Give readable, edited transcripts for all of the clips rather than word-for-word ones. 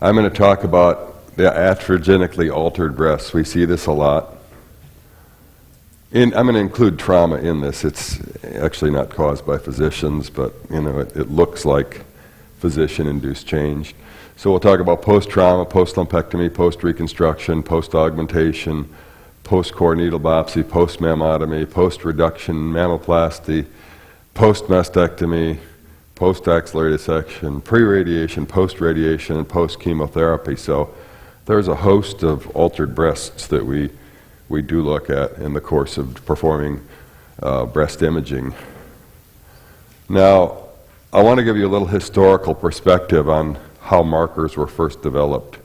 I'm going to talk about the iatrogenically altered breasts. We see this a lot. I'm going to include trauma in this. It's actually not caused by physicians, but it looks like physician-induced change. So we'll talk about post-trauma, post-lumpectomy, post-reconstruction, post-augmentation, post-core needle biopsy, post-mammotomy, post-reduction mammoplasty, post-mastectomy, post-axillary dissection, pre-radiation, post-radiation, and post-chemotherapy. So there's a host of altered breasts that we do look at in the course of performing breast imaging. Now, I want to give you a little historical perspective on how markers were first developed.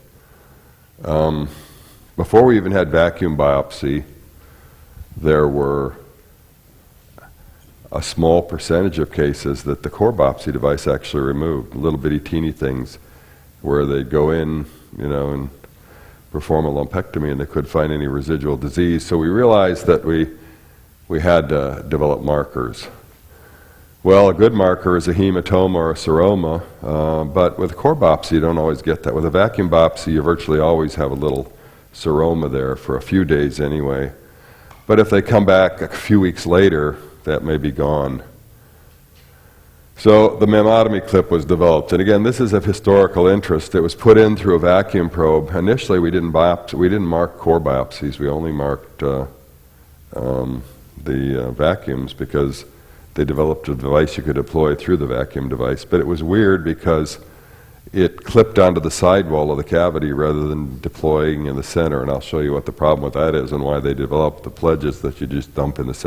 Before we even had vacuum biopsy, there were a small percentage of cases that the core biopsy device actually removed, little bitty teeny things where they'd go in, and perform a lumpectomy and they couldn't find any residual disease. So we realized that we had to develop markers. Well, a good marker is a hematoma or a seroma, but with a core biopsy you don't always get that. With a vacuum biopsy you virtually always have a little seroma there for a few days anyway. But if they come back a few weeks later, that may be gone. So the mammotomy clip was developed, and again, this is of historical interest. It was put in through a vacuum probe. Initially, we didn't mark core biopsies. We only marked the vacuums because they developed a device you could deploy through the vacuum device. But it was weird because it clipped onto the sidewall of the cavity rather than deploying in the center, and I'll show you what the problem with that is and why they developed the pledges that you just dump in the center.